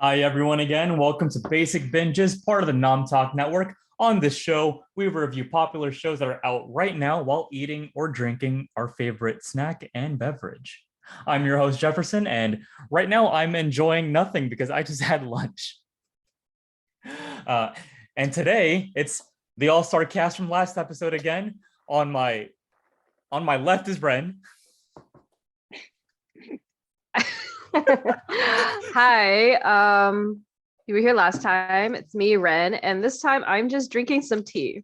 Hi, everyone, again. Welcome to Basic Binges, part of the Nom Talk network. On this show, we review popular shows that are out right now while eating or drinking our favorite snack and beverage. I'm your host, Jefferson, and right now I'm enjoying nothing because I just had lunch. Uh, and today it's the all-star cast from last episode again. On my left is Ren. Hi. You were here last time. It's me, Ren, and this time I'm just drinking some tea.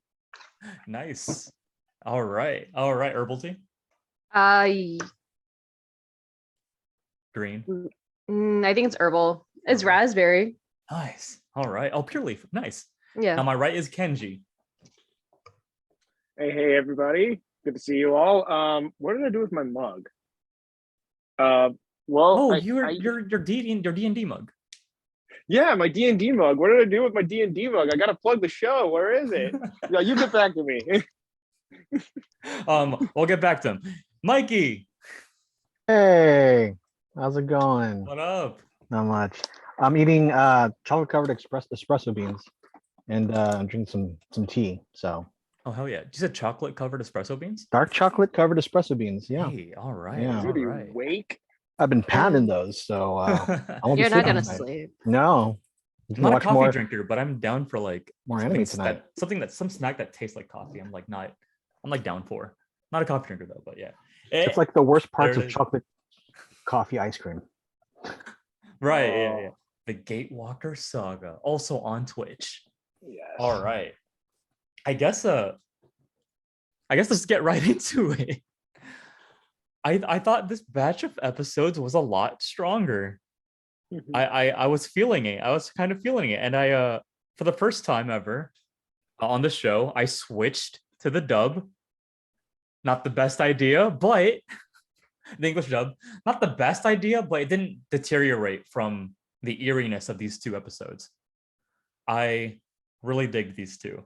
Nice. All right. Herbal tea. Y- Green. I think it's herbal. It's Herbal. raspberry. Nice. All right. Oh, pure leaf. Nice. Yeah. On my right is Kenji. Hey, everybody. Good to see you all. What did I do with my mug? Your D&D mug. Yeah, my D&D mug. What did I do with my D&D mug? I gotta plug the show. Where is it? Yeah, you get back to me. We'll get back to him. Mikey. Hey, how's it going? What up? Not much. I'm eating chocolate covered espresso beans and I'm drinking some tea. So Oh hell yeah. You said chocolate covered espresso beans? dark chocolate covered espresso beans. Yeah. Hey, all right. Yeah. All Dude, you right. wake? I've been pounding those, so I won't be You're not sleeping gonna tonight. sleep. No. I'm not a coffee drinker, but I'm down for like more anime tonight. some snack that tastes like coffee. I'm like down for. Not a coffee drinker though, but yeah. It's like the worst parts there of it is. chocolate coffee ice cream. Right. Oh. Yeah. The Gatewalker Saga, also on Twitch. Yes. All right. I guess let's get right into it. I thought this batch of episodes was a lot stronger. Mhm. I was feeling it. I was kind of feeling it. And I for the first time ever on the show, I switched to the dub. Not the best idea, but the English dub. Not the best idea, but it didn't deteriorate from the eeriness of these two episodes. I really dig these two.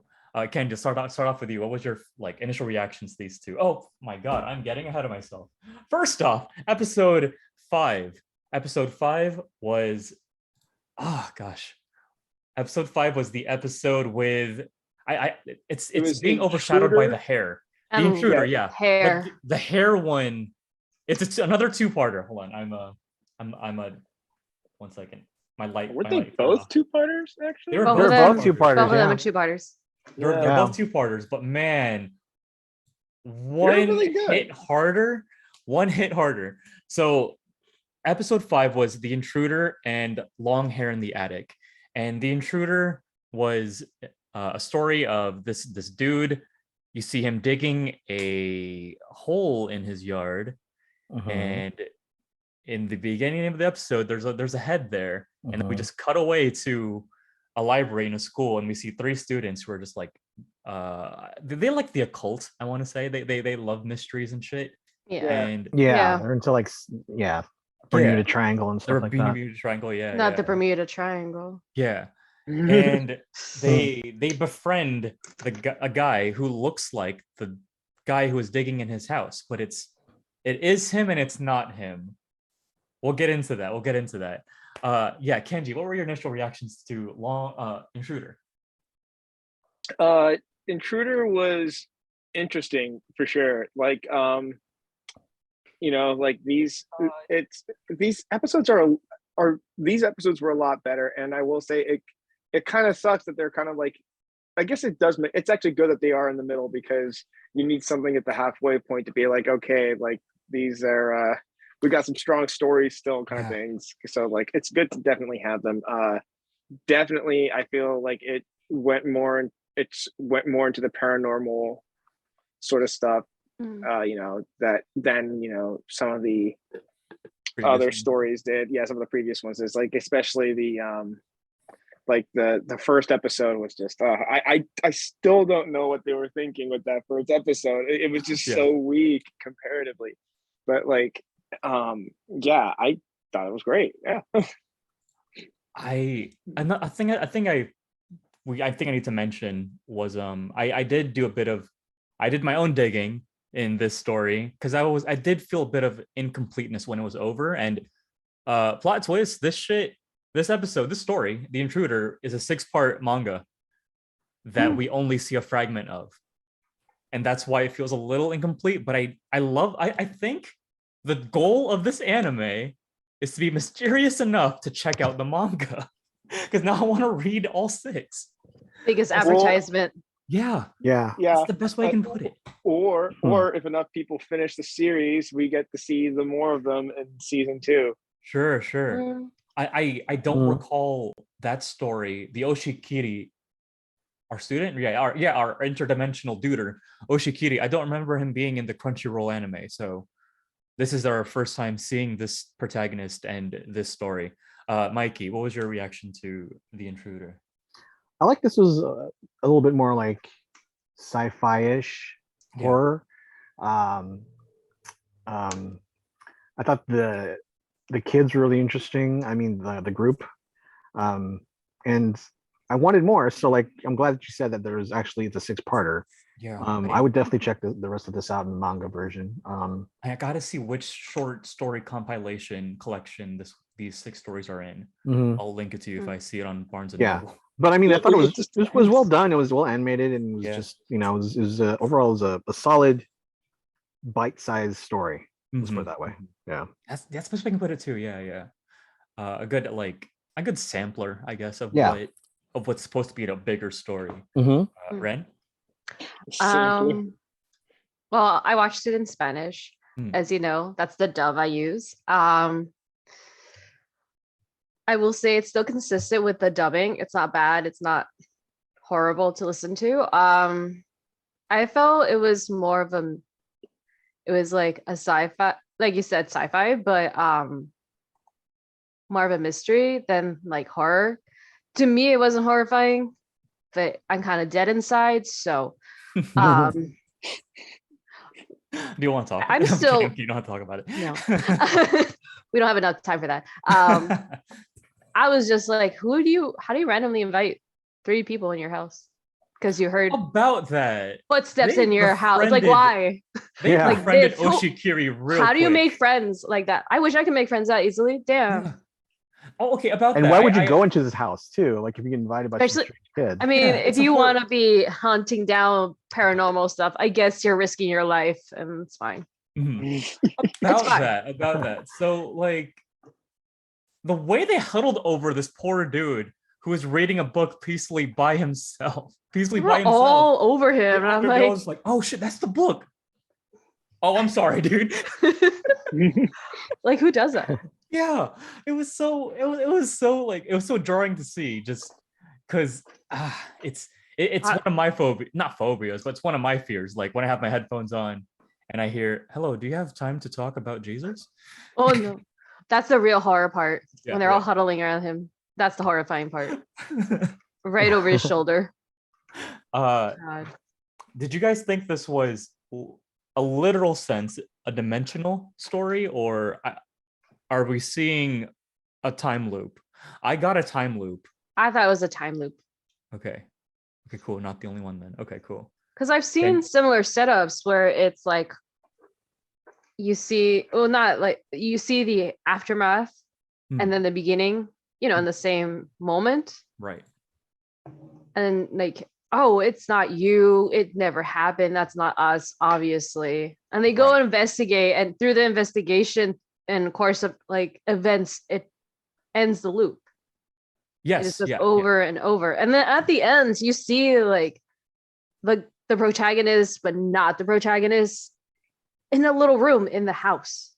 Ken, just start off with you. What was your initial reactions to these two? Oh my god, I'm getting ahead of myself. First off, episode 5. Episode 5 was Episode 5 was the episode with it's was being overshadowed by Intruder? the hair. The And intruder, yeah. hair. But the hair one, it's another two-parter. Hold on, I'm a 1 second. Weren't My they light fell both off. two-parters, actually? They were Both both of them. both two-parters. two-parters. Both of them Yeah. are two-parters. They're Yeah. both two-parters, but man, one really good. hit harder. One hit harder. So episode 5 was The Intruder and Long Hair in the Attic. And The Intruder was a story of this dude. You see him digging a hole in his yard, Mhm. and in the beginning of the episode, there's a head there, and then we Mhm. just cut away to a library in a school, and we see 3 students who are just like, they like the occult. I want to say they love mysteries and shit. Yeah. And Yeah, Yeah. they're into Bermuda Yeah. Triangle and stuff they're a like that. Bermuda Triangle, yeah, Not yeah, the Bermuda Triangle. yeah. And they befriend a guy who looks like the guy who was digging in his house, but it is him and it's not him. We'll get into that. Yeah, Kenji, what were your initial reactions to Intruder? Intruder was interesting for sure. These episodes these episodes were a lot better, and I will say it kind of sucks that they're kind of like, I guess it does make, it's actually good that they are in the middle, because you need something at the halfway point to be like, okay, like these are we got some strong stories still, kind of things. So like it's good to definitely have them. Definitely I feel like it went more into the paranormal sort of stuff, that then some of the other stories did. Yeah, some of the previous ones is like, especially the the first episode was just I still don't know what they were thinking with that first episode. It was just so weak comparatively, but like yeah, I thought it was great. Yeah. I think I need to mention was I did my own digging in this story, because I did feel a bit of incompleteness when it was over, and plot twist, this this story, The Intruder, is a 6-part manga that we only see a fragment of. And that's why it feels a little incomplete. But I think the goal of this anime is to be mysterious enough to check out the manga. Because now I want to read all 6. Biggest advertisement. Yeah. Yeah. That's the best way I can put it. Or if enough people finish the series, we get to see the more of them in season 2. Sure. Mm. I don't recall that story. The Oshikiri, our student, our interdimensional duder, Oshikiri. I don't remember him being in the Crunchyroll anime. So this is our first time seeing this protagonist and this story. Mikey, what was your reaction to The Intruder? I like this was a little bit more like sci-fi-ish horror. I thought the kids were really interesting. I mean, the group, and I wanted more. So like, I'm glad that you said that there was actually the 6-parter. Yeah, I would definitely check the rest of this out in the manga version. I gotta see which short story compilation collection these 6 stories are in. I'll link it to you if I see it on Barnes and Noble. But I mean, I thought it was well done. It was well animated, and it was just, it was overall a solid bite-sized story. Let's put it that way. Yeah, that's the best way I can put it too. Yeah. A good sampler, I guess, of what's supposed to be a bigger story. Ren? Well, I watched it in Spanish. As you know, that's the dub I use. I will say it's still consistent with the dubbing. It's not bad. It's not horrible to listen to. I felt it was more of it was like a sci-fi, like you said, sci-fi, but more of a mystery than like horror. To me, it wasn't horrifying, but I'm kind of dead inside. So Do you want to talk? I'm still kidding. You don't have to talk about it. No. We don't have enough time for that. I was just like, how do you randomly invite 3 people in your house? Because you heard about that footsteps in your house. Like, why? They like befriended this. Oshikiri real How do you quick. make friends like that? I wish I could make friends that easily. Damn. Yeah. Oh, okay. About and that. why would you go into this house too? Like if you get invited by some Especially- strange kid. I mean, if you want to be hunting down paranormal stuff, I guess you're risking your life, and it's fine. About that. So like the way they huddled over this poor dude who was reading a book peacefully by himself. All over him. And I'm I was like, oh shit, that's the book. Oh, I'm sorry, dude. Like, who does that? Yeah, it was so jarring to see, just because it's one of my not phobias, but it's one of my fears. Like when I have my headphones on and I hear, "Hello, do you have time to talk about Jesus?" Oh no, that's the real horror part. Yeah, when they're all huddling around him. That's the horrifying part. Right over his shoulder. God. Did you guys think this was a literal sense, a dimensional story, or are we seeing a time loop? I got a time loop. I thought it was a time loop. Okay, cool. Not the only one then. Okay, cool. Because I've seen similar setups where it's like you see, you see the aftermath and then the beginning, in the same moment. Right. And like, oh, it's not you. It never happened. That's not us, obviously. And they go and investigate, and through the investigation and course of like events, it ends the loop. Yes. It's just over and over. And then at the end, you see like the protagonist, but not the protagonist, in a little room in the house.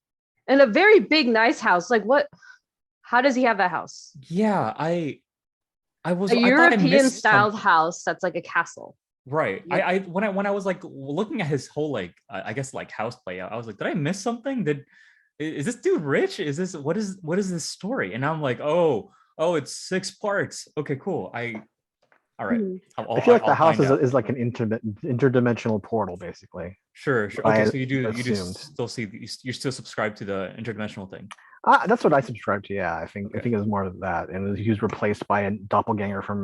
In a very big, nice house. Like what? How does he have that house? Yeah, I was a European styled something. house that's like a castle. Right. Yeah. When I was like looking at his whole like I guess like house layout, I was like, did I miss something? Is this dude rich? What is this story? And I'm like, oh, it's 6 parts. Okay, cool. All right. I feel like the house is like an interdimensional portal, basically. Sure. Okay, so you still subscribe to the interdimensional thing. That's what I subscribe to. Yeah, I think it was more of that, and he was replaced by a doppelganger from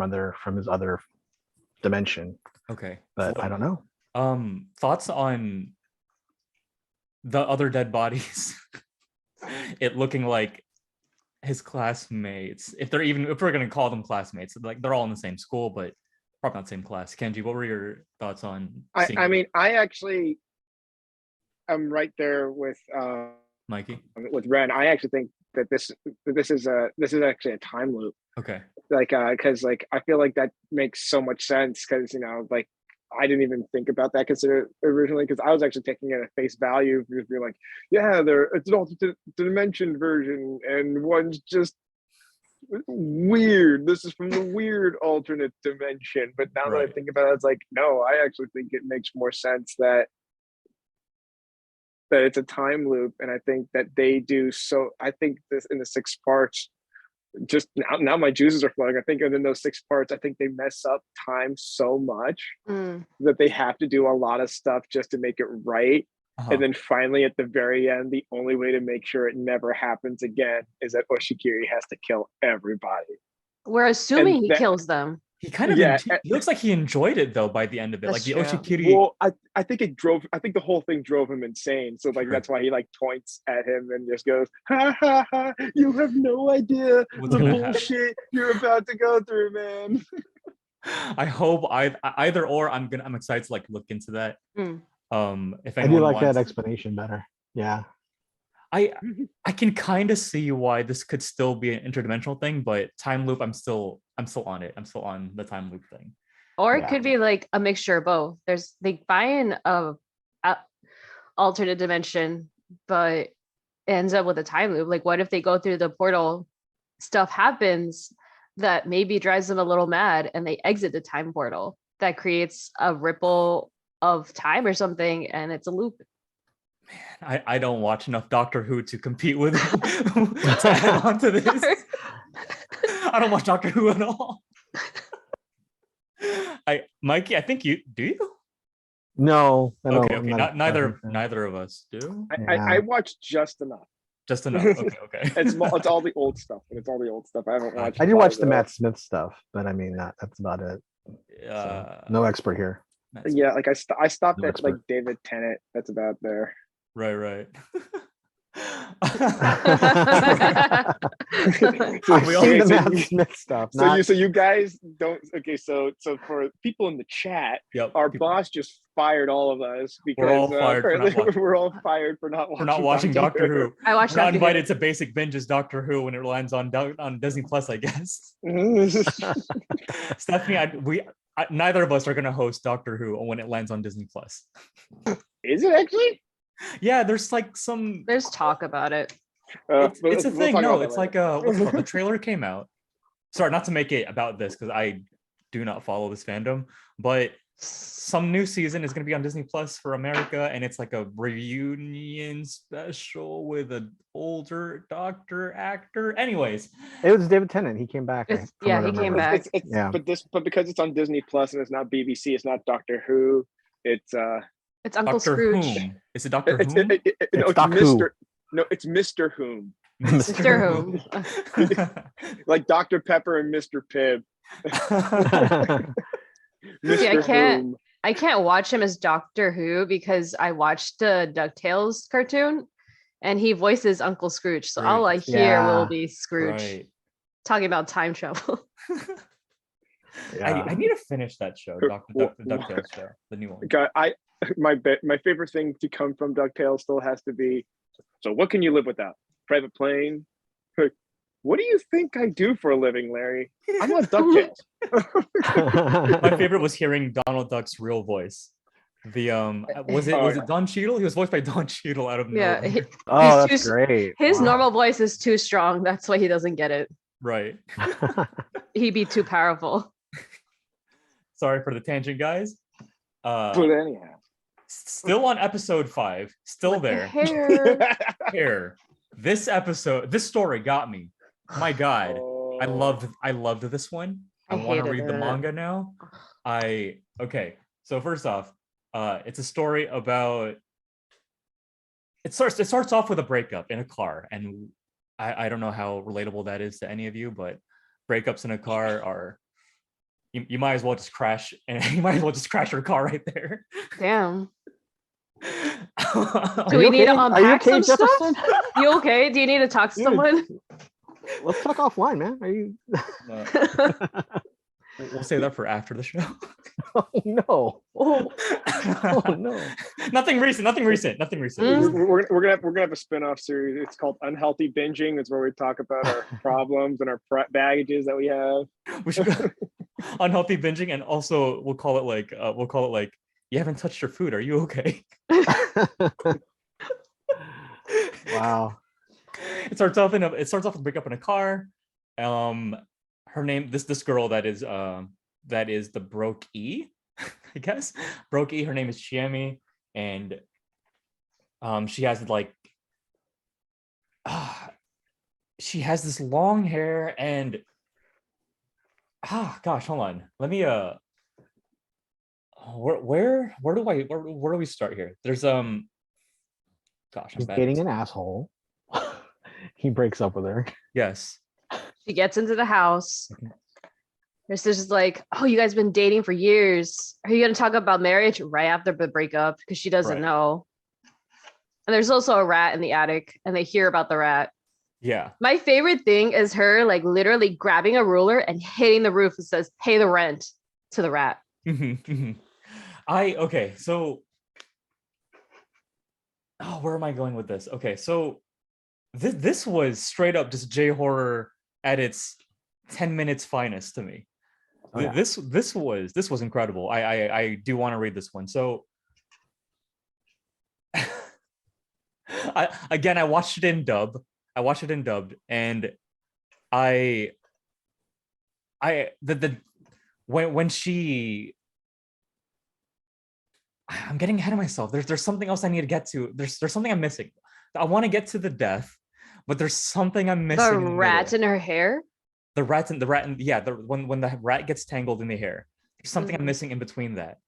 his other dimension. Okay, but I don't know. Thoughts on the other dead bodies? It looking like his classmates, if we're gonna call them classmates, like they're all in the same school, but probably not same class. Kenji, what were your thoughts on seeing I mean, I actually am right there with Mikey? Ren. I actually think that this is actually a time loop. Okay. Like because like I feel like that makes so much sense, because like I didn't even think about that consider originally, because I was actually taking it at face value, because we're like, yeah, it's an alternate dimension version and one's just weird. This is from the weird alternate dimension. But now that I think about it, it's like, no, I actually think it makes more sense that it's a time loop. And I think that they do so. I think this in the 6 parts, just now my juices are flowing. I think in those 6 parts, I think they mess up time so much that they have to do a lot of stuff just to make it right. And then finally at the very end, the only way to make sure it never happens again is that Oshikiri has to kill everybody. We're assuming he kills them. He kind of he looks like he enjoyed it though by the end of it. That's like the true. Oshikiri. Well, I think the whole thing drove him insane. So like that's why he like points at him and just goes, ha ha ha, you have no idea the bullshit you're about to go through, man. I hope either or I'm excited to like look into that. If I do like that explanation better. Yeah. I can kind of see why this could still be an interdimensional thing, but time loop, I'm still on it. I'm still on the time loop thing. Or it could be like a mixture of both. They find a alternate dimension, but it ends up with a time loop. Like, what if they go through the portal, stuff happens that maybe drives them a little mad, and they exit the time portal that creates a ripple of time or something, and it's a loop. Man, I don't watch enough Doctor Who to compete with to add on to this. I don't watch Doctor Who at all. Mikey, I think you do. No, okay. Neither of us do. I watched just enough. Just enough. Okay. It's all the old stuff. I haven't watched. I did watch the Matt Smith stuff, but I mean that's about it. No expert here. Yeah, like I stopped at like David Tennant. That's about there. Right. I've seen the Matt Smith stuff. So you guys don't. Okay, so for people in the chat, our boss just fired all of us because we're all fired for not watching Doctor Who. I watched. Not invited to basic binges Doctor Who when it lands on Disney Plus, I guess. Stephanie, neither of us are gonna host Doctor Who when it lands on Disney Plus. Is it actually? Yeah, there's talk about it. It's a thing. No, it's like the trailer came out. Sorry, not to make it about this because I do not follow this fandom, but some new season is going to be on Disney Plus for America, and it's like a reunion special with an older Doctor actor. Anyways, it was David Tennant. He came back. He came back. But because it's on Disney Plus and it's not BBC, it's not Doctor Who. It's Uncle Dr. Scrooge. Whom? Is it Doctor Whom? It's Mr. No, it's Mr. Whom. Mr. Whom. Like Dr. Pepper and Mr. Pibb. See, I can't watch him as Doctor Who because I watched the DuckTales cartoon and he voices Uncle Scrooge. So all I hear will be Scrooge talking about time travel. I need to finish that show, the DuckTales show, the new one. God, my favorite thing to come from DuckTales still has to be, so what can you live without? Private plane? What do you think I do for a living, Larry? I'm on DuckTales. My favorite was hearing Donald Duck's real voice. Was it Don Cheadle? He was voiced by Don Cheadle out of nowhere. Yeah. That's great. His normal voice is too strong. That's why he doesn't get it. Right. He'd be too powerful. Sorry for the tangent, guys. But anyhow. Still on episode 5. Still there. Hair. This story got me. My God. I loved this one. I want to read the manga now. So first off, it's a story about it starts off with a breakup in a car, and I don't know how relatable that is to any of you, but breakups in a car are you might as well just crash, and you might as well just crash your car right there. Damn. Do we need to unpack some stuff? You okay? Do you need to talk to someone? Let's talk offline, man. Are you? We'll save that for after the show. Oh no! Oh, oh no! Nothing recent. Mm. We're gonna have a spin-off series. It's called Unhealthy Binging. It's where we talk about our problems and our baggages that we have. We should unhealthy binging, and also we'll call it like you haven't touched your food. Are you okay? Wow. It starts off with a breakup in a car. Her name, this girl that is the Broke E, I guess. Broke E, her name is Chiemi, and she has she has this long hair, and gosh, hold on. Let me where do we start here? There's gosh, I'm She's bad. dating an asshole. He breaks up with her. Yes. She gets into the house. Her sister's like, "Oh, you guys been dating for years. Are you gonna talk about marriage right after the breakup?" Because she doesn't Right. know. And there's also a rat in the attic, and they hear about the rat. Yeah. My favorite thing is her like literally grabbing a ruler and hitting the roof and says, "Pay the rent" to the rat. Okay, so where am I going with this? Okay, so this was straight up just J horror at its 10 minutes finest to me. Oh, yeah. This was incredible. I do want to read this one. So I watched it in dub. And when she, I'm getting ahead of myself. There's something else I need to get to. There's something I'm missing. I want to get to the death, but there's something I'm missing. The rat in her hair. The rat and when the rat gets tangled in the hair, there's something I'm missing in between that.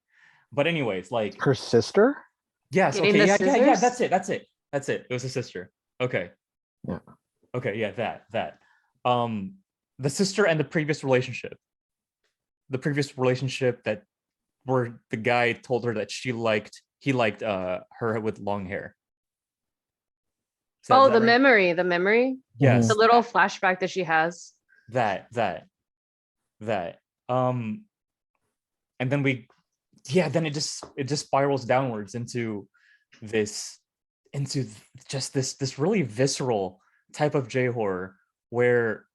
But anyways, like Her sister. yes, Getting okay, the yeah, scissors? that's it. It was a sister. Okay. Yeah. Okay, yeah, that. The sister and the previous relationship. The previous relationship that where the guy told her that he liked her with long hair. Oh, Is that the right? memory. Yes. The little flashback that she has. That. And then then it just spirals downwards into just this really visceral type of J horror where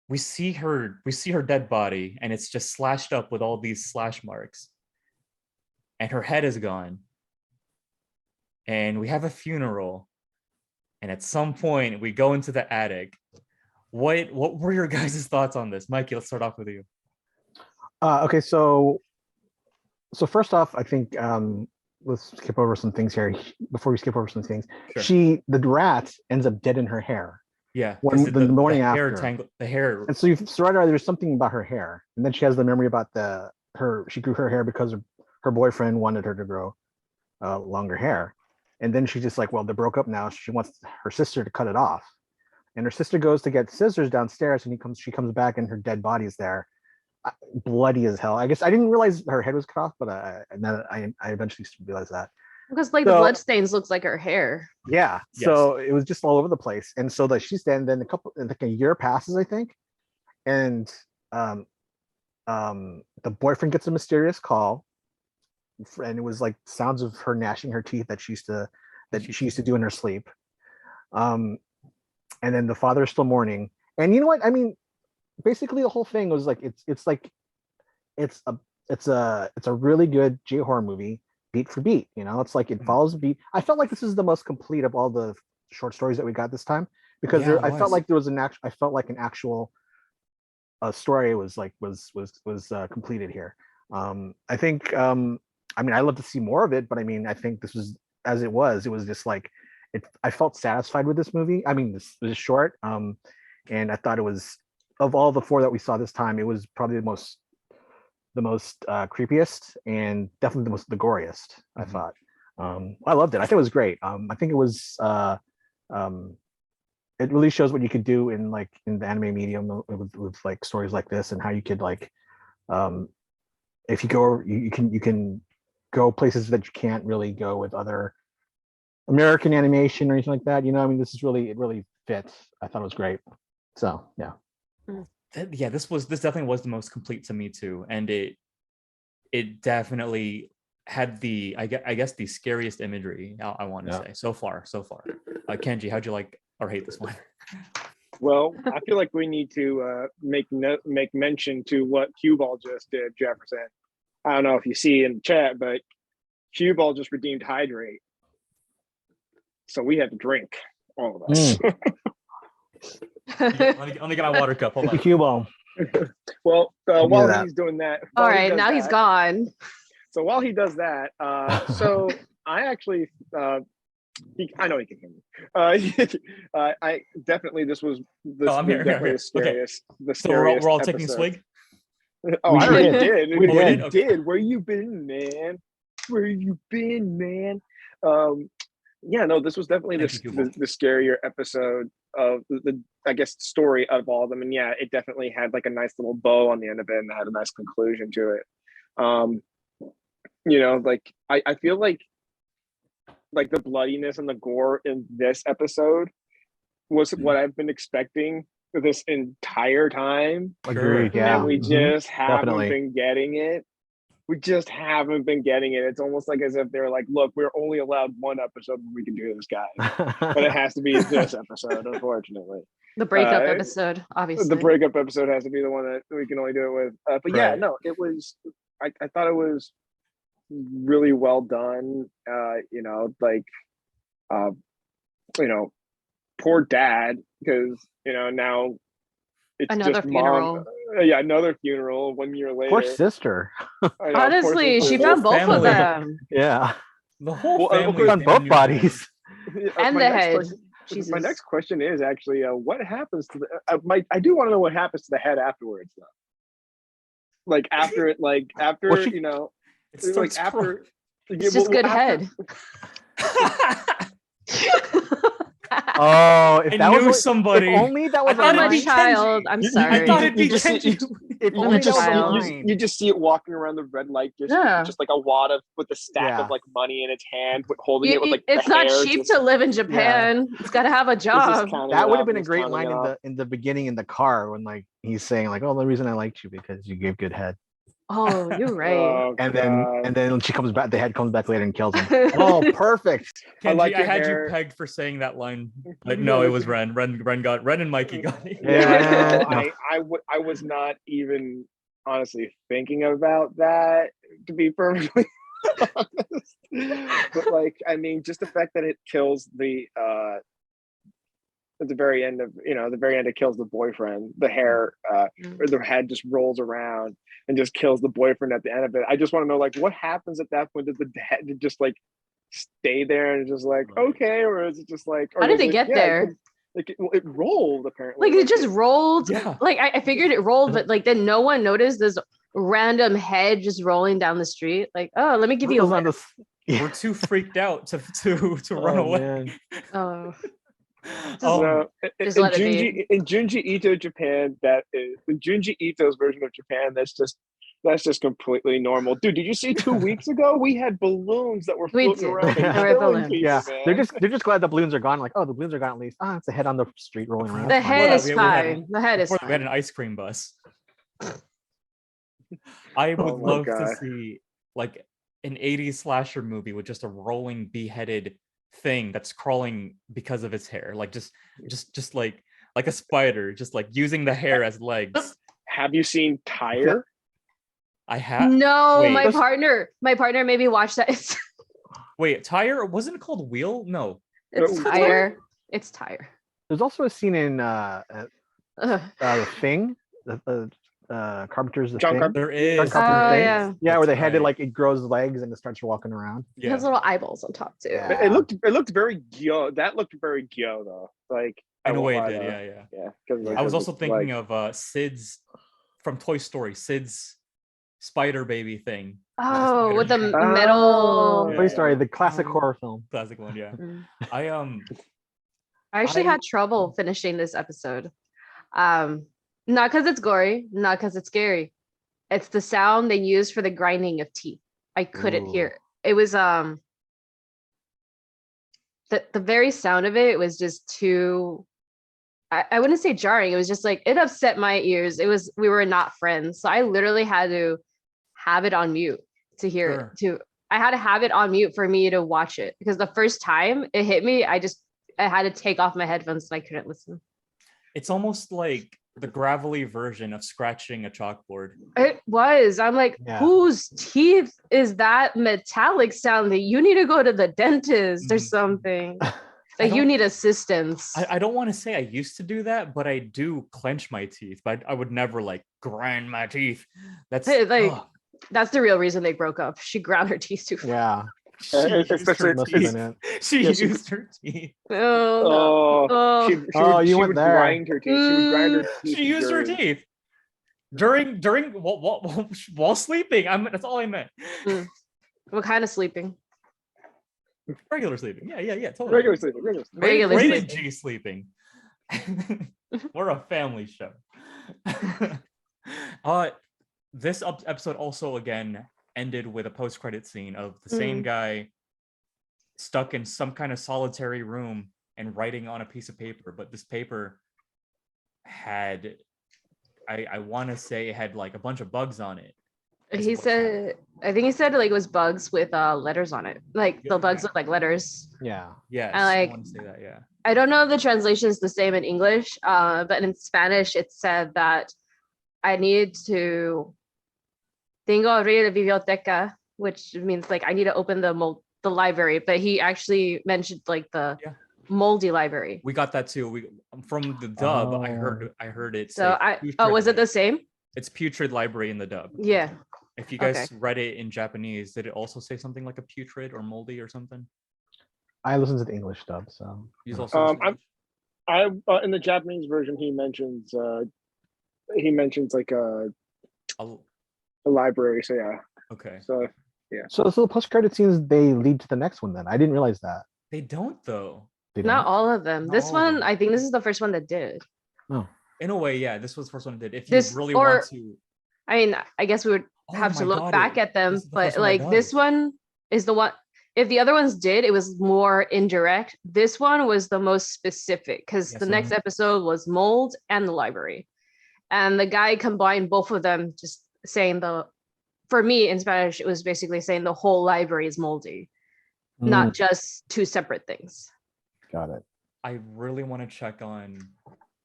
we see her dead body, and it's just slashed up with all these slash marks, and her head is gone, and we have a funeral, and at some point we go into the attic. What were your guys' thoughts on this? Mikey, let's start off with you. Okay, so first off, I think let's skip over some things here before we skip over some things. Sure. The rat ends up dead in her hair. Yeah, When the morning hair after. the hair. And so right away, there's something about her hair, and then she has the memory about she grew her hair because her boyfriend wanted her to grow longer hair, and then she's just like, well, they broke up now. She wants her sister to cut it off, and her sister goes to get scissors downstairs, and she comes back, and her dead body is there, bloody as hell. I guess I didn't realize her head was cut off, but I eventually realized that. Because the bloodstains looks like her hair. Yeah. Yes. So it was just all over the place. And so like she's then a year passes, I think. And the boyfriend gets a mysterious call. And it was like sounds of her gnashing her teeth that she used to do in her sleep. And then the father is still mourning. And you know what? I mean, basically the whole thing was like it's a really good J horror movie, beat for beat. You know, it's like it follows the beat. I felt like this is the most complete of all the short stories that we got this time, because I felt like there was an actual story was completed here. I think I mean, I'd love to see more of it, but I mean, I think this was it was just like I felt satisfied with this movie. I mean, this was short, and I thought it was, of all the four that we saw this time, it was probably the most creepiest, and definitely the goriest. I thought. I loved it. I think it was great. I think it was it really shows what you could do in the anime medium with like stories like this, and how you could like if you go, you can go places that you can't really go with other American animation or anything like that. You know, I mean, this is really, it really fits. I thought it was great. So yeah. Yeah, this definitely was the most complete to me too, and it definitely had the I guess the scariest imagery I want to say so far. Kenji, how'd you like or hate this one? Well, I feel like we need to make mention to what Cue Ball just did, Jefferson. I don't know if you see in the chat, but Cue Ball just redeemed Hydrate. So we had to drink, all of us. Let me get my water cup. Hold on. Cue Ball. Well, while he's doing that. All right, now he's gone. So while he does that, so I actually, I know he can hear me. I definitely, this was definitely the scariest. Okay. The scariest. So we're all episode. taking a swig. Oh, I already did. We did. Okay. Where you been, man? Where you been, man? Yeah, no, this was definitely the scarier episode of the I guess story of all of them, and yeah, it definitely had like a nice little bow on the end of it, and had a nice conclusion to it. You know, like I feel like the bloodiness and the gore in this episode was what I've been expecting this entire time. Agreed, yeah. And we just haven't been getting it. We just haven't been getting it. It's almost like as if they're like, look, we're only allowed one episode where we can do this, guys. But it has to be this episode, unfortunately. The breakup episode, obviously. The breakup episode has to be the one that we can only do it with. But yeah, no, it was, I thought it was really well done. You know, like, you know, poor dad, because, you know, now it's another just funeral. Mom. Yeah, another funeral 1 year later. Poor sister. Honestly, she found both of them. Yeah. The whole family on both bodies. And the head. My next question is actually, what happens to the? I do want to know what happens to the head afterwards, though. Like after it, you know, it's like after. It's just good head. Oh, if I knew somebody. If only that was I'm a child. I'm sorry. I thought it'd be Kenji. You just see it walking around the red light district, just like a wad with a stack of like money in its hand, holding it with like. It's not cheap to live in Japan. It's got to have a job. That would have been a great line in the beginning in the car when like he's saying like, "Oh, the reason I liked you because you gave good head." Oh, you're right. Oh, and then when she comes back, the head comes back later and kills him. Oh, perfect. Kenji, I had you pegged for saying that line. Like, no, it was Ren. Ren and Mikey got it. Yeah, I was not even honestly thinking about that, to be perfectly honest. But like, I mean, just the fact that it kills the at the very end of it kills the boyfriend. The hair or the head just rolls around and just kills the boyfriend at the end of it. I just want to know, like, what happens at that point? Did the head just like stay there and just like okay, or is it just like how did it get there? It rolled apparently. Like it just rolled. Yeah. Like I figured it rolled, but like then no one noticed this random head just rolling down the street. Like, oh, let me give you a. We're too freaked out to run away. Man. Oh. In Junji Ito Japan, that is in Junji Ito's version of Japan. That's just completely normal, dude. Did you see 2 weeks ago we had balloons that were floating around? Yeah, they're just glad the balloons are gone. Like, oh, the balloons are gone at least. Ah, it's a head on the street rolling around. The head is fine. The head is fine. We had an ice cream bus. I would love to see like an 80s slasher movie with just a rolling beheaded thing that's crawling because of its hair, like just like a spider, just like using the hair as legs. Have you seen Tire? I have. No, wait. my partner maybe watched that. Wait, Tire? Wasn't it called Wheel? No, it's Tire. It's Tire. There's also a scene in The Thing, Carpenter's The Thing. There is. Yeah, where the head it grows legs and it starts walking around. Yeah. It has little eyeballs on top too. Yeah. It looked very Gyo. That looked very Gyo though. Like in a way it did. Yeah. I was also thinking of Sid's from Toy Story. Sid's spider baby thing. Oh, with the metal. Toy Story, the classic horror film. Classic one, yeah. I actually had trouble finishing this episode. Not because it's gory, not because it's scary. It's the sound they use for the grinding of teeth. I couldn't hear it. It was the very sound of it was just too I wouldn't say jarring. It was just like it upset my ears. We were not friends. So I literally had to have it on mute to hear it. I had to have it on mute for me to watch it because the first time it hit me, I had to take off my headphones so I couldn't listen. It's almost like the gravelly version of scratching a chalkboard. It was. I'm like, whose teeth is that metallic sounding? You need to go to the dentist or something. Like you need assistance. I don't want to say I used to do that, but I do clench my teeth. But I would never like grind my teeth. That's like that's the real reason they broke up. She ground her teeth too fast. Yeah. She used her teeth. You went there. Grind her teeth. She would grind her teeth. She used her teeth during while sleeping. That's all I meant. What kind of sleeping? Regular sleeping. Yeah. Totally. Regular sleeping. Rated G sleeping. We're a family show. This episode also again ended with a post-credit scene of the same guy stuck in some kind of solitary room and writing on a piece of paper, but this paper had I want to say it had like a bunch of bugs on it. I think he said like it was bugs with letters on it, like the bugs look like letters. Yeah, I want to say that. I don't know if the translation is the same in English, but in Spanish it said that I need to tengo abrir la biblioteca, which means like I need to open the library, but he actually mentioned like the moldy library. We got that too. From the dub, I heard it. So was it the same? It's putrid library in the dub. Yeah. If you guys read it in Japanese, did it also say something like a putrid or moldy or something? I listened to the English dub, so. In the Japanese version, he mentions like a library. So yeah. Okay. So yeah. So the post-credit scenes, they lead to the next one. Then I didn't realize that. They don't though. Not all of them. This one, I think this is the first one that did. Oh. In a way, yeah. This was the first one that did. If you really want to. I mean, I guess we would have to look back at them, but like this one is the one. If the other ones did, it was more indirect. This one was the most specific because the next episode was mold and the library. And the guy combined both of them, just saying for me in Spanish, it was basically saying the whole library is moldy, not just two separate things. Got it. I really want to check on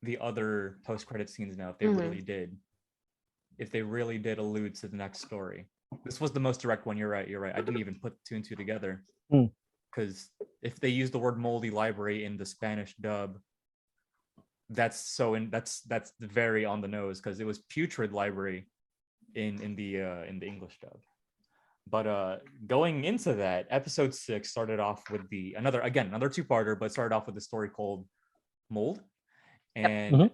the other post-credit scenes now, if they really did. If they really did allude to the next story. This was the most direct one. You're right. I didn't even put two and two together. Because if they use the word moldy library in the Spanish dub, that's very on the nose because it was putrid library in the English dub. But going into that, episode 6 started off with another two-parter, but started off with a story called Mold. And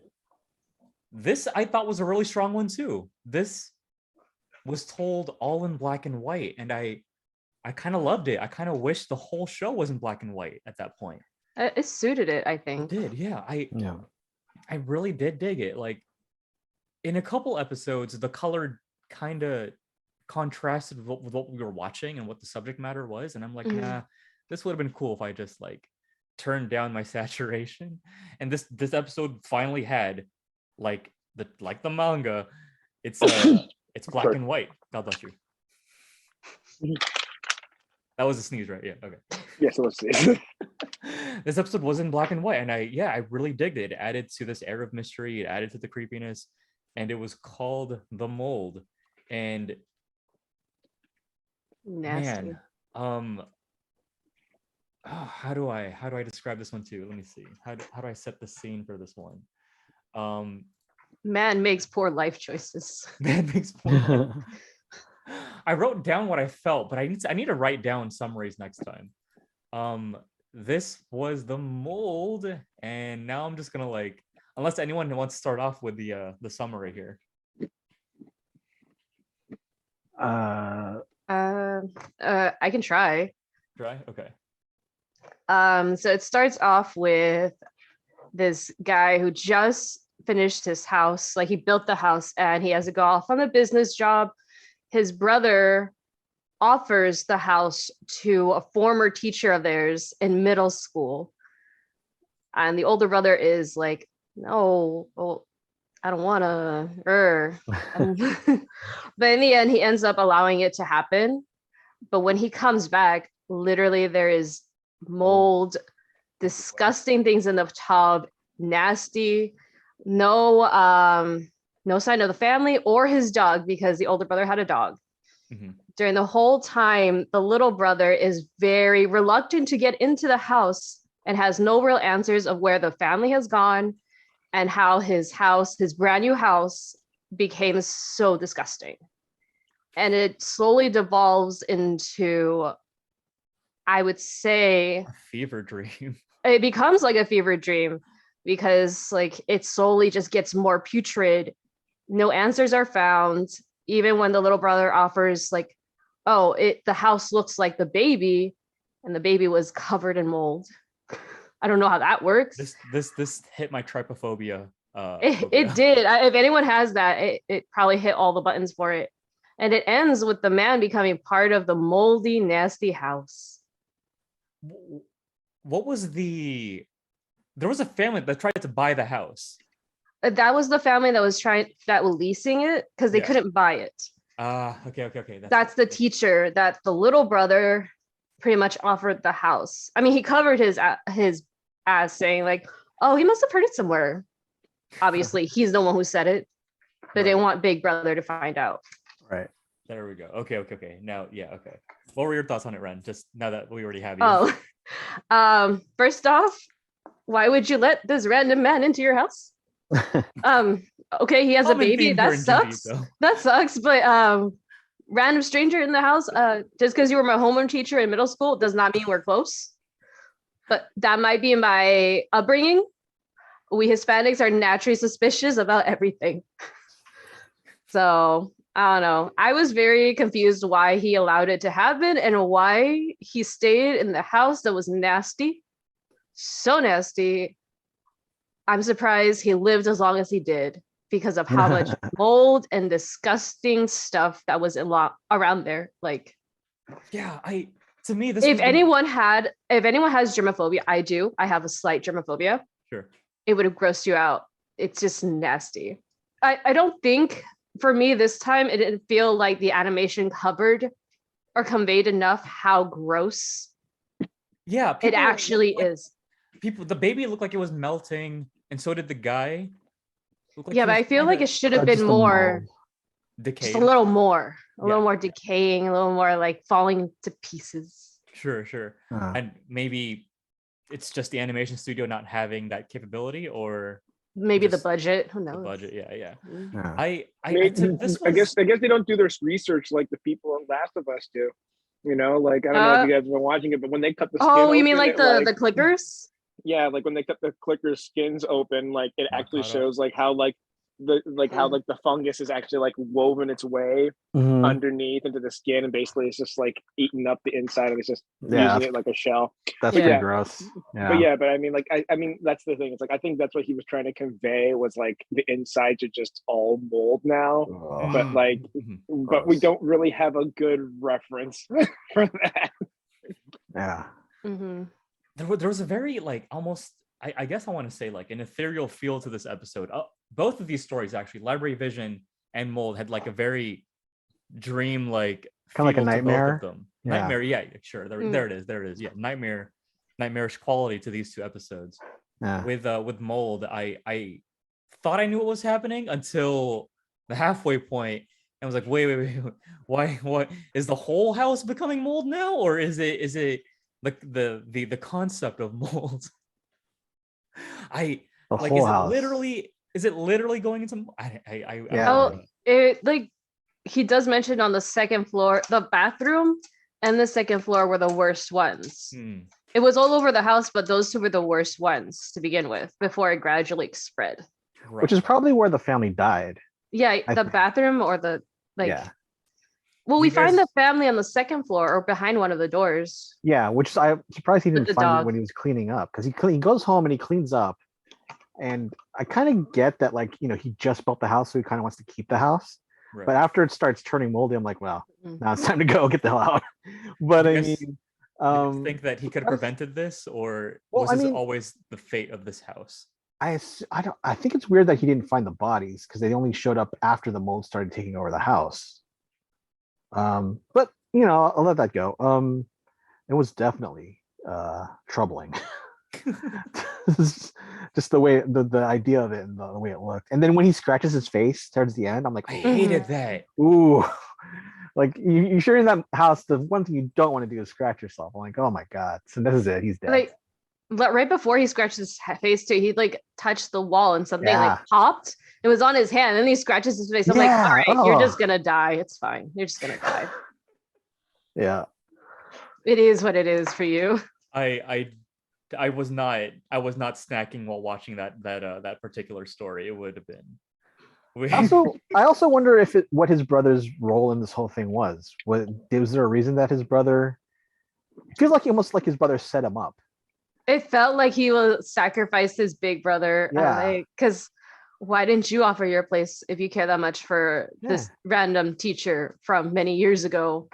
this I thought was a really strong one too. This was told all in black and white, and I kind of loved it. I kind of wish the whole show was in black and white at that point. It suited it, I think. It did, yeah. I really did dig it. Like in a couple episodes, the color kind of contrasted with what we were watching and what the subject matter was, and I'm like, nah, this would have been cool if I just like turned down my saturation. And this episode finally had like the manga. It's it's black and white. God bless you. That was a sneeze, right? Yeah. Okay. Yes, it was. This episode was in black and white, and I really digged it. It added to this air of mystery. It added to the creepiness, and it was called The Mold. And nasty. Man, how do I describe this one too? Let me see. How do I set the scene for this one? Man makes poor life choices. Man makes poor. I wrote down what I felt, but I need to write down summaries next time. This was The Mold, and now I'm just gonna like, unless anyone wants to start off with the summary here. I can try. Try? Okay. So it starts off with this guy who just finished his house. Like he built the house and he has to go off on a business job. His brother offers the house to a former teacher of theirs in middle school. And the older brother is like no, well, I don't want to. But in the end, he ends up allowing it to happen. But when he comes back, literally there is mold, disgusting things in the tub, nasty, no sign of the family or his dog because the older brother had a dog. During the whole time, the little brother is very reluctant to get into the house and has no real answers of where the family has gone and how his house, his brand new house, became so disgusting. And it slowly devolves into, I would say, A fever dream. it becomes like a fever dream because like it slowly just gets more putrid. No answers are found. Even when the little brother offers like, oh, the house looks like the baby, and the baby was covered in mold. I don't know how that works. This hit my trypophobia. It did. If anyone has that, it probably hit all the buttons for it. And it ends with the man becoming part of the moldy, nasty house. What was there was a family that tried to buy the house. That was the family that was leasing it because they couldn't buy it. Okay. That's the teacher that the little brother pretty much offered the house. I mean, he covered his ass saying like, oh, he must have heard it somewhere. Obviously, he's the one who said it. But they want Big Brother to find out. Right. There we go. Okay. Now, okay. What were your thoughts on it, Ren? Just now that we already have you. First off, why would you let this random man into your house? Okay, he has a baby. That sucks. That sucks. But random stranger in the house, just because you were my homeroom teacher in middle school does not mean we're close. But that might be my upbringing. We Hispanics are naturally suspicious about everything. So I don't know. I was very confused why he allowed it to happen and why he stayed in the house that was nasty. So nasty. I'm surprised he lived as long as he did because of how much mold and disgusting stuff that was around there. Like, yeah, to me, this if anyone has germophobia, I do. I have a slight germophobia. Sure. It would have grossed you out. It's just nasty. I don't think for me this time it didn't feel like the animation covered or conveyed enough how gross it actually is. The baby looked like it was melting, and so did the guy. But I feel like it should have been more decayed. Just a little more decaying, a little more like falling to pieces. Sure. And maybe it's just the animation studio not having that capability, or maybe the budget. Who knows? The budget, yeah. I guess they don't do their research like the people at Last of Us do. You know, like I don't know if you guys have been watching it, but when they cut the skin you mean like the clickers? Yeah, like when they cut the clickers' skins open, like it actually shows like how like how like the fungus is actually like woven its way underneath into the skin, and basically it's just like eating up the inside and it's just using it like a shell. That's pretty gross. Yeah. But I mean, like I mean that's the thing. It's like I think that's what he was trying to convey was like the insides are just all mold now, but like but we don't really have a good reference for that. Yeah. There was a very like almost I guess I want to say like an ethereal feel to this episode. Both of these stories actually, Library Vision and Mold, had like a very dream like kind of like a nightmare. Both of them. Yeah. Nightmare, yeah, sure. There it is. Yeah, nightmarish quality to these two episodes. Yeah. With Mold, I thought I knew what was happening until the halfway point, and was like, wait, why? What is the whole house becoming mold now, or is it like the concept of mold? Is it literally going into it like he does mention on the second floor, the bathroom and the second floor were the worst ones. It was all over the house, but those two were the worst ones to begin with before it gradually spread. Right. Which is probably where the family died. Yeah, the bathroom or the Well, we find the family on the second floor or behind one of the doors. Yeah, which I'm surprised he didn't find it when he was cleaning up, because he goes home and he cleans up, and I kind of get that, like, you know, he just built the house, so he kind of wants to keep the house. Right. But after it starts turning moldy, I'm like, well, now it's time to go, get the hell out. But I mean, think that he could have prevented this, or was this always the fate of this house? I think it's weird that he didn't find the bodies because they only showed up after the mold started taking over the house. But I'll let that go. It was definitely troubling. Just the way the idea of it and the way it looked. And then when he scratches his face towards the end, I'm like, I hated that. ooh. Like you sure in that house, the one thing you don't want to do is scratch yourself. I'm like, oh my god. So this is it. He's dead. Like, but right before he scratched his face too, he like touched the wall and something like popped. It was on his hand, and then he scratches his face. I'm like, all right, you're just gonna die. It's fine. You're just gonna die. Yeah. It is what it is for you. I was not snacking while watching that particular story. It would have been. I also wonder if what his brother's role in this whole thing was. Was there a reason that his brother? It feels like almost like his brother set him up. It felt like he will sacrifice his big brother. Yeah. Because why didn't you offer your place if you care that much for this random teacher from many years ago?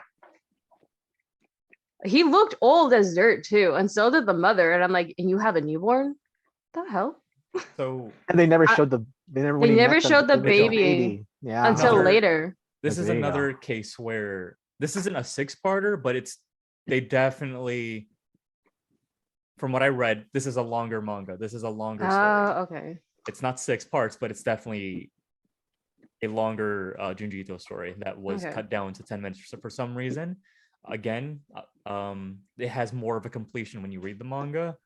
He looked old as dirt too, and so did the mother. And I'm like, and you have a newborn? What the hell? So and they never showed the they never showed the baby until later. This is another case where this isn't a 6-parter, but they definitely, from what I read, this is a longer manga. This is a longer story. Okay. It's not 6 parts, but it's definitely a longer Junji Ito story that was cut down to 10 minutes for some reason. Again, it has more of a completion when you read the manga.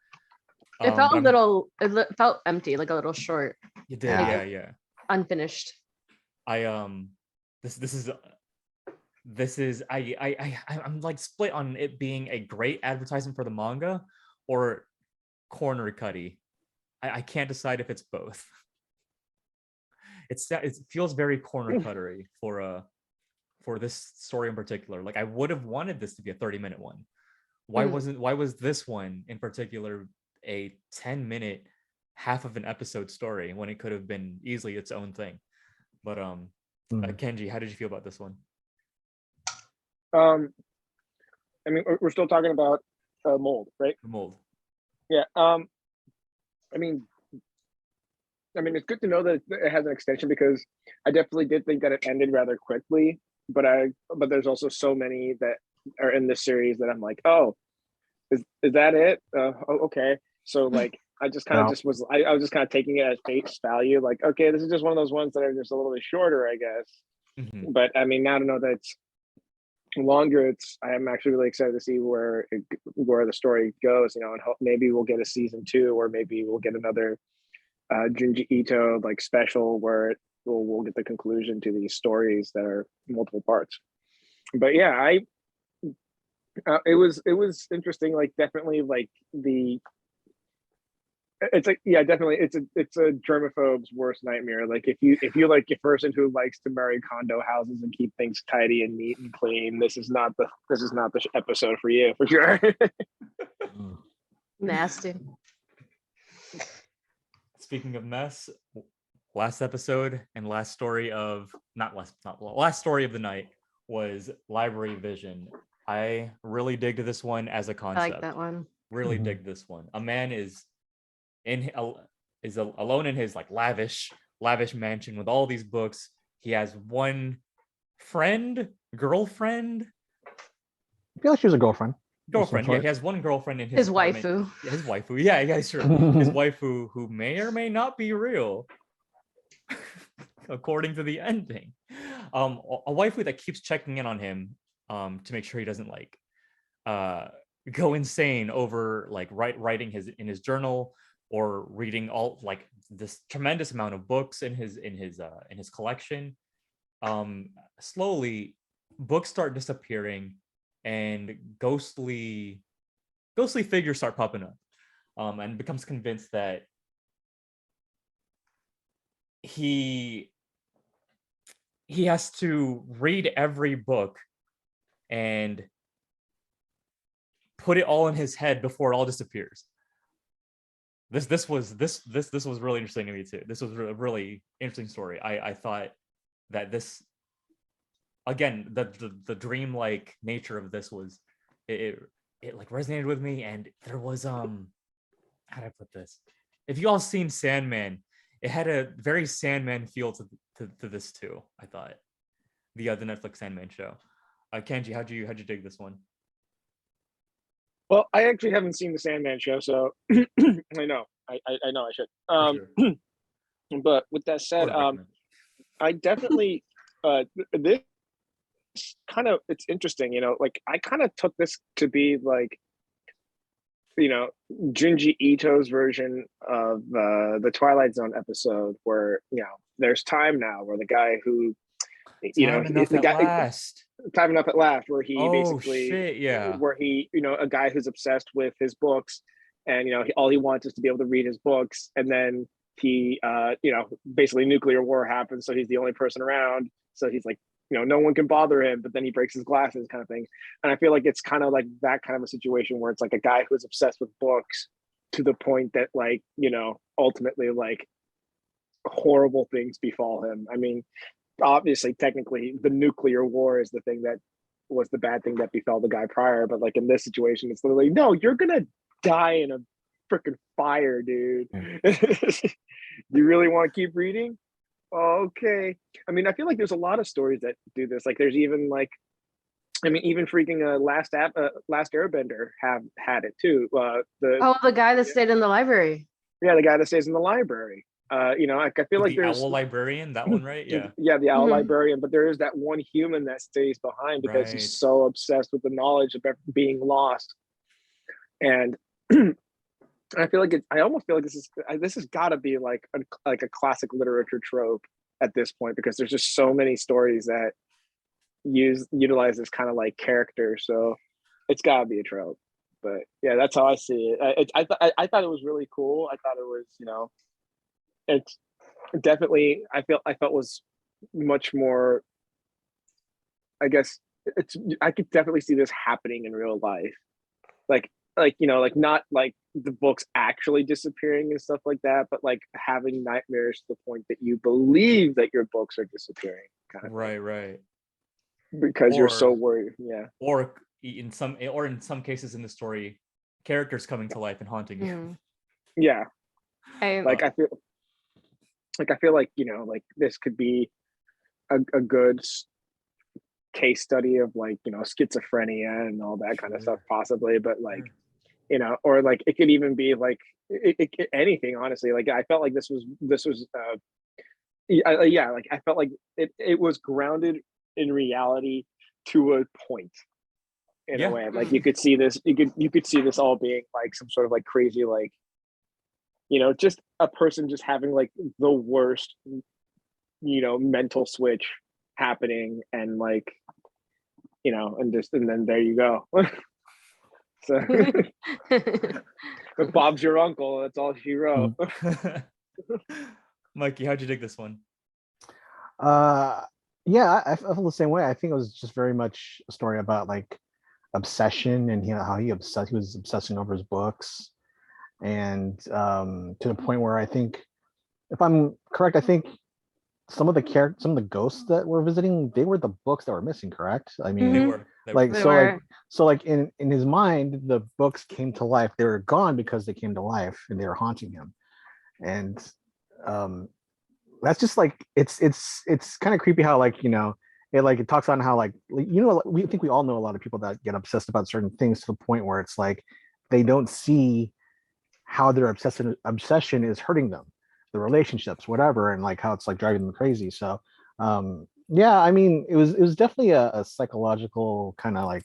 It felt it felt empty, like a little short. It did, yeah. Unfinished. I'm like split on it being a great advertisement for the manga or corner cutty. I can't decide if it's both. It feels very corner cuttery for this story in particular. Like I would have wanted this to be a 30-minute one. Why was this one in particular a 10-minute half of an episode story when it could have been easily its own thing? But Kenji, how did you feel about this one? I mean, we're still talking about mold, right? Mold. Yeah. I mean, it's good to know that it has an extension because I definitely did think that it ended rather quickly. But there's also so many that are in this series that I'm like, oh, is that it? Okay. So like, I just kind of I was just kind of taking it as face value. Like, okay, this is just one of those ones that are just a little bit shorter, I guess. Mm-hmm. But I mean, now to know that it's longer, I am actually really excited to see where the story goes. And maybe we'll get a season 2, or maybe we'll get another Junji Ito like special where we'll get the conclusion to these stories that are multiple parts. But yeah, it was interesting. Like definitely like it's like, yeah, definitely it's a germaphobe's worst nightmare. Like if you like a person who likes to marry condo houses and keep things tidy and neat and clean, this is not the episode for you, for sure. Nasty. Speaking of mess, last episode and last story of last story of the night was Library Vision. I really digged this one as a concept. I like that one. Really dig this one. A man is alone in his like lavish mansion with all these books. He has one girlfriend. I feel like she was a girlfriend. Yeah, he has one girlfriend in his waifu. His waifu, yeah, sure. His waifu, who may or may not be real, according to the ending. A waifu that keeps checking in on him, to make sure he doesn't like go insane over like writing in his journal or reading all like this tremendous amount of books in his collection. Slowly, books start disappearing, and ghostly figures start popping up, and becomes convinced that he has to read every book and put it all in his head before it all disappears. This was really interesting to me too. This was a really interesting story. I thought that this, again, the dream-like nature of this was it like resonated with me, and there was how do I put this? if you all seen Sandman, it had a very Sandman feel to this too. I thought the Netflix Sandman show. Kenji, how'd you dig this one? Well, I actually haven't seen the Sandman show, so I know I should. For sure. But with that said, I would recommend. I definitely this kind of, it's interesting, you know, like I kind of took this to be like, you know, Junji Ito's version of the Twilight Zone episode where, you know, there's time now, where the guy who, you know, Time enough the at guy, last. time enough at last, where he Oh basically, shit, yeah. where he, you know, a guy who's obsessed with his books, and you know, all he wants is to be able to read his books, and then he, you know, basically nuclear war happens, so he's the only person around, so he's like, you know, no one can bother him, but then he breaks his glasses, kind of thing. And I feel like it's kind of like that kind of a situation where it's like a guy who's obsessed with books to the point that, like, you know, ultimately like horrible things befall him. I mean, obviously technically the nuclear war is the thing that was the bad thing that befell the guy prior, but like in this situation it's literally, no, you're gonna die in a freaking fire, dude. You really want to keep reading? Okay. I mean, I feel like there's a lot of stories that do this. Like there's even like, I mean, even freaking Last Airbender had it too. The guy that stayed in the library. Yeah, the guy that stays in the library. You know, like I feel like The there's owl librarian, that one, right? Yeah. Yeah, the owl Mhm. librarian, but there is that one human that stays behind because Right. he's so obsessed with the knowledge of being lost. And I feel like I almost feel like this has got to be like a classic literature trope at this point, because there's just so many stories that utilize this kind of like character, so it's got to be a trope. But yeah, that's how I see it. I thought it was really cool. I thought it was, you know, it's definitely, I felt was much more, I guess I could definitely see this happening in real life, like you know, like not like the books actually disappearing and stuff like that, but like having nightmares to the point that you believe that your books are disappearing, kind of Right, right. because you're so Or worried. Yeah, or in some cases in the story, characters coming to life and haunting you. Mm. yeah. I Like I feel like, you know, like this could be a good case study of, like, you know, schizophrenia and all that kind of stuff, possibly. But like, you know, or like it could even be like anything, honestly. Like I felt like this was yeah, like I felt like it was grounded in reality to a point, in a way. Like you could see this, you could see this all being like some sort of like crazy, like, you know, just a person just having like the worst, you know, mental switch happening, and like, you know, and then there you go. So Bob's your uncle, that's all she wrote. Mikey, how'd you dig this one? Yeah, I feel the same way. I think it was just very much a story about like obsession, and how he was obsessing over his books, and to the point where I think, if I'm correct, I think some of the ghosts that were visiting, they were the books that were missing, correct? I mean, They Mhm. were. like They so were. like so like in his mind, the books came to life. They were gone because they came to life and they were haunting him. And that's just like, it's kind of creepy how, like, you know, it talks on how, like, you know, we think we all know a lot of people that get obsessed about certain things to the point where it's like they don't see how their obsession is hurting them, the relationships, whatever, and like how it's like driving them crazy. So yeah, I mean, it was definitely a psychological kind of, like,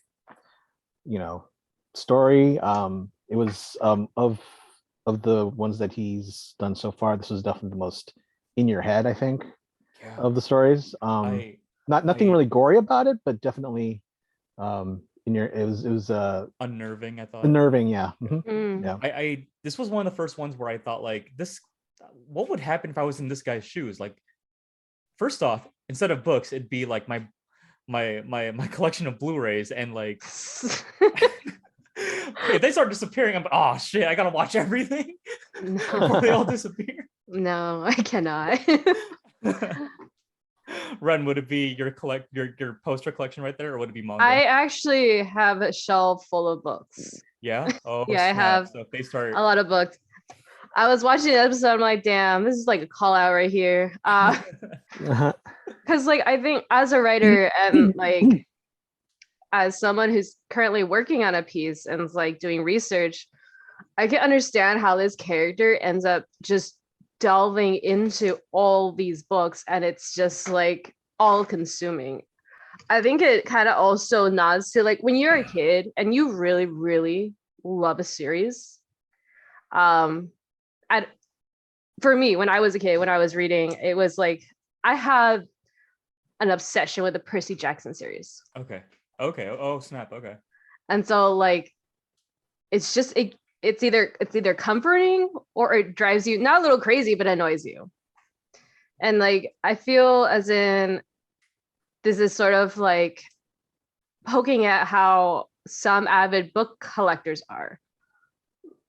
you know, story. It was of the ones that he's done so far, this was definitely the most in your head, I think, Yeah. of the stories. Nothing really gory about it, but definitely in your, it was unnerving, I thought. unnerving, yeah. Mm. Yeah. This was one of the first ones where I thought, like, this, what would happen if I was in this guy's shoes? Like, first off, instead of books, it'd be like my collection of Blu-rays, and like if they start disappearing, I'm like, oh shit, I gotta watch everything before they all disappear. No, I cannot. Ren, would it be your poster collection right there, or would it be manga? I actually have a shelf full of books. Yeah. Oh Yeah, I snap. have So if they start a lot of books. I was watching the episode. I'm like, damn, this is like a call out right here. Because like I think as a writer and like as someone who's currently working on a piece and is like doing research, I can understand how this character ends up just delving into all these books, and it's just like all consuming. I think it kind of also nods to like when you're a kid and you really, really love a series. I For me, when I was a kid, when I was reading, it was like I had an obsession with the Percy Jackson series. Okay. Oh snap. Okay. And so like it's just it's either comforting or it drives you not a little crazy, but annoys you. And like I feel as in this is sort of like poking at how some avid book collectors are,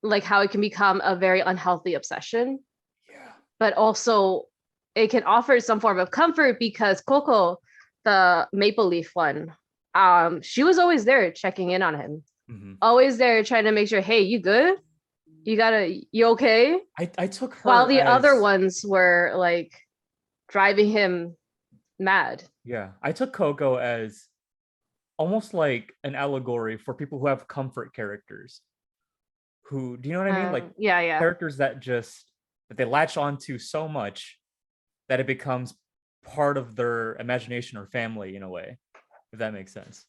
like how it can become a very unhealthy obsession. Yeah. But also it can offer some form of comfort because Coco, the Maple Leaf one, she was always there checking in on him. Mm-hmm. Always there trying to make sure, hey, you good? You okay? I took her While the other as- ones were like driving him mad. Yeah, I took Coco as almost like an allegory for people who have comfort characters. Who, do you know what I mean? Like yeah. characters that they latch onto so much that it becomes part of their imagination or family in a way, if that makes sense.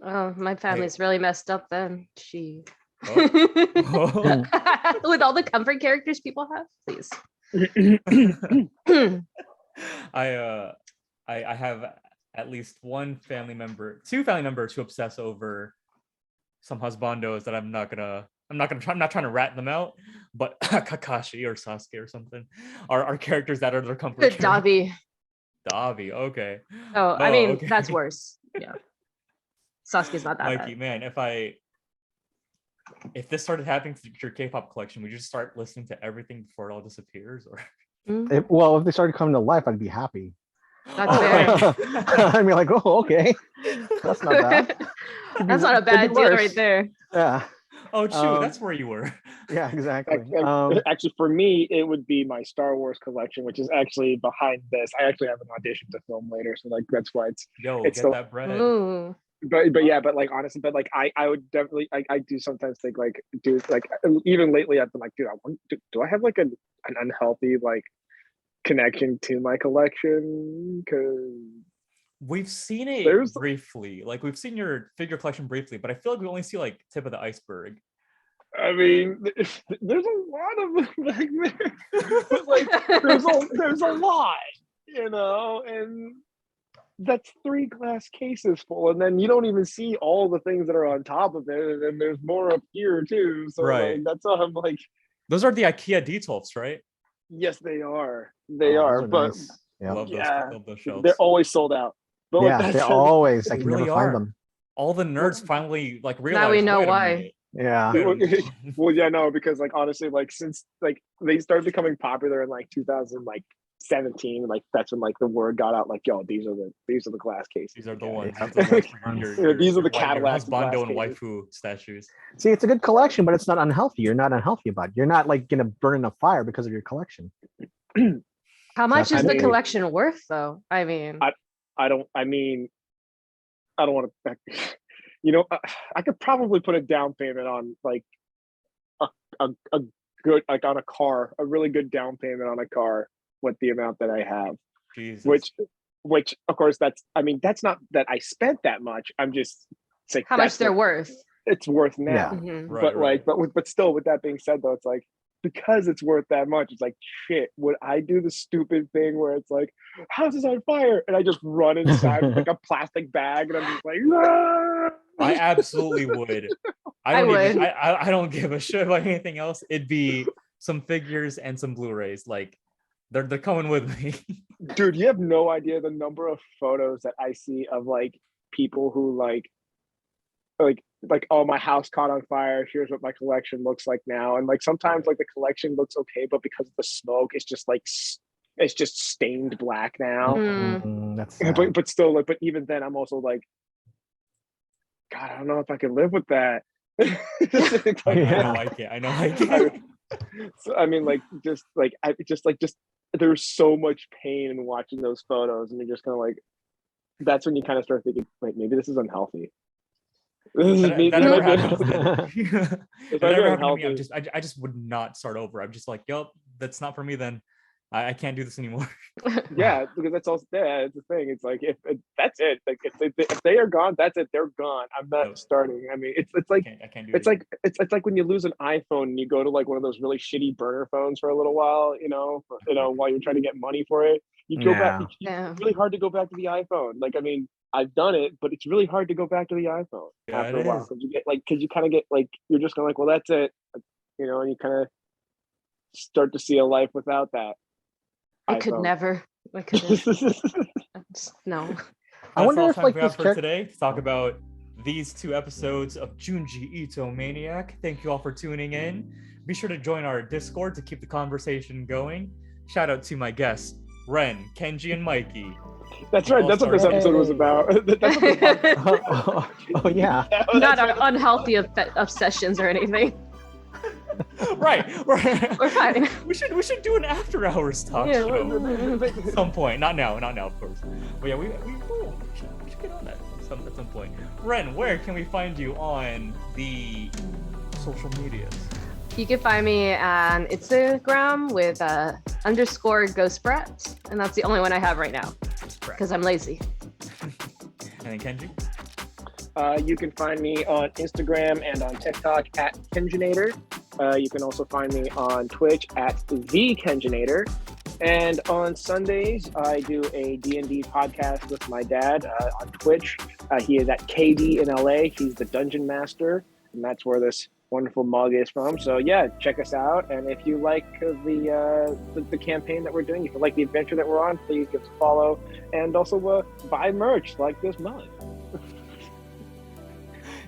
Oh, my family's really messed up then. She Oh. with all the comfort characters people have, please. I have at least two family members who obsess over some husbandos that I'm not trying to rat them out, but Kakashi or Sasuke or something are characters that are their comfort characters. Davi, okay. Oh, I mean, okay. that's worse. Yeah. Sasuke's not that Mikey, bad. man, if this started happening to your K-pop collection, would you just start listening to everything before it all disappears? Or If they started coming to life, I'd be happy. That's fair. I'd be like, oh, okay, that's not bad. That's not a bad deal right there. Yeah. Oh, shoot, that's where you were. Yeah, exactly. Actually, for me, it would be my Star Wars collection, which is actually behind this. I actually have an audition to film later, so like that's why it's get still, that bread. Ooh. But yeah, but like honestly, but like I would definitely I do sometimes think like, dude, like even lately I've been like, dude, do I have like an unhealthy like connection to my collection? Because we've seen it briefly, like we've seen your figure collection briefly, but I feel like we only see like tip of the iceberg. I mean, there's a lot of them back there, but like there's a lot, you know, and that's 3 glass cases full, and then you don't even see all the things that are on top of it, and there's more up here too. So like that's all I'm like. Those are the IKEA details, right? Yes, they are. They are, but nice. Yep. Love those shelves. They're always sold out. But yeah, they're always. I can really never find them. All the nerds finally like realize. Now we know why. Yeah. Well, yeah, no, because like honestly, like since like they started becoming popular in like 2017, like that's when like the word got out, like, yo, these are the glass cases. These are the ones. These are the Cadillac husbando and waifu statues. See, it's a good collection, but it's not unhealthy. You're not unhealthy about it. You're not like gonna burn in a fire because of your collection. How much is the collection worth, though? I mean, I don't want to. You know, I could probably put a down payment on like a good, like on a car, a really good down payment on a car with the amount that I have. Jesus. Which of course that's not that I spent that much. I'm just saying how much they're worth. It's worth now. Yeah. Mm-hmm. Right. But still, with that being said though, it's like, because it's worth that much, it's like, shit, would I do the stupid thing where it's like, house is on fire, and I just run inside with like a plastic bag, and I'm just like, ah! I absolutely would. I don't give a shit about anything else. It'd be some figures and some Blu-rays. Like they're coming with me. Dude, you have no idea the number of photos that I see of like people who like oh, my house caught on fire, here's what my collection looks like now. And like sometimes like the collection looks okay, but because of the smoke, it's just stained black now. That's sad. But still, like, but even then I'm also like, God, I don't know if I could live with that. I know I can't. So I mean, like, just there's so much pain in watching those photos, and you're just kind of like, that's when you kind of start thinking, wait, maybe this is unhealthy. That never happens. If That I never get happened to me. unhealthy, I just would not start over. I'm just like, yup, that's not for me then. I can't do this anymore. yeah, because that's also it's the thing. It's like if that's it, like if they are gone, that's it. They're gone. I'm not No. starting. I mean, it's like I can't do it. it's like when you lose an iPhone and you go to like one of those really shitty burner phones for a little while, while you're trying to get money for it. You go back. Yeah. It's really hard to go back to the iPhone. Like, I mean, I've done it, but it's really hard to go back to the iPhone Yeah, after it a while is. because you kind of get like you're just kind of like, well, that's it, and you kind of start to see a life without that. I could iPhone. never. I couldn't. No. I wonder all if, time like, we have this for character- today to talk about these 2 episodes of Junji Ito Maniac. Thank you all for tuning in. Be sure to join our Discord to keep the conversation going. Shout out to my guests, Ren, Kenji, and Mikey. That's right. That's what this episode was about. That's what the podcast- Oh yeah. Not our unhealthy obsessions or anything. Right. We're fine. We should do an after hours talk Yeah. show at some point. Not now, of course. But yeah, we should get on that at some point. Ren, where can we find you on the social medias? You can find me on Instagram with _ghostbrat, and that's the only one I have right now because I'm lazy. And then Kenji? You can find me on Instagram and on TikTok at Kenjinator. You can also find me on Twitch at the Kenjinator. And on Sundays, I do a D&D podcast with my dad on Twitch. He is at KD in LA. He's the Dungeon Master, and that's where this wonderful mug is from. So yeah, check us out. And if you like the campaign that we're doing, if you like the adventure that we're on, please give us a follow. And also buy merch like this mug.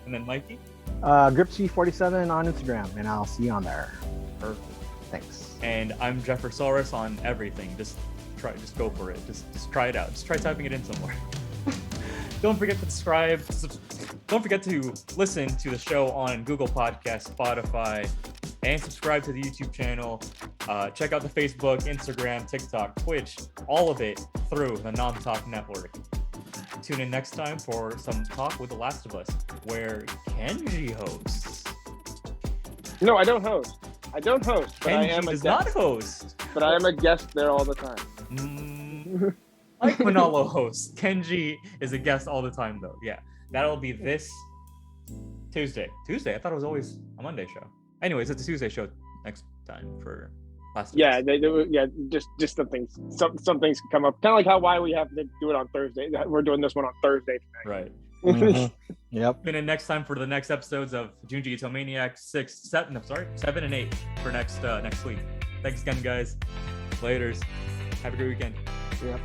And then Mikey? GripC47 on Instagram, and I'll see you on there. Perfect. Thanks. And I'm Jefferson on everything. Just go for it. Just try it out. Just try typing it in somewhere. Don't forget to subscribe. Don't forget to listen to the show on Google Podcasts, Spotify, and subscribe to the YouTube channel. Check out the Facebook, Instagram, TikTok, Twitch, all of it through the Nom Talk network. Tune in next time for some talk with The Last of Us, where Kenji hosts. No, I don't host. But Kenji I am a does guest. not host. But I am a guest there all the time. Like Manalo hosts. Kenji is a guest all the time, though. Yeah, that'll be this Tuesday. I thought it was always a Monday show. Anyways, it's a Tuesday show next time for Last of Us. Yeah, just some things can come up. Kind of like why we have to do it on Thursday. We're doing this one on Thursday tonight. Right. Mhm. Yep. Tune in next time for the next episodes of Junji Ito Maniac 7 and 8 for next week. Thanks again, guys. Laters. Have a great weekend. Yep.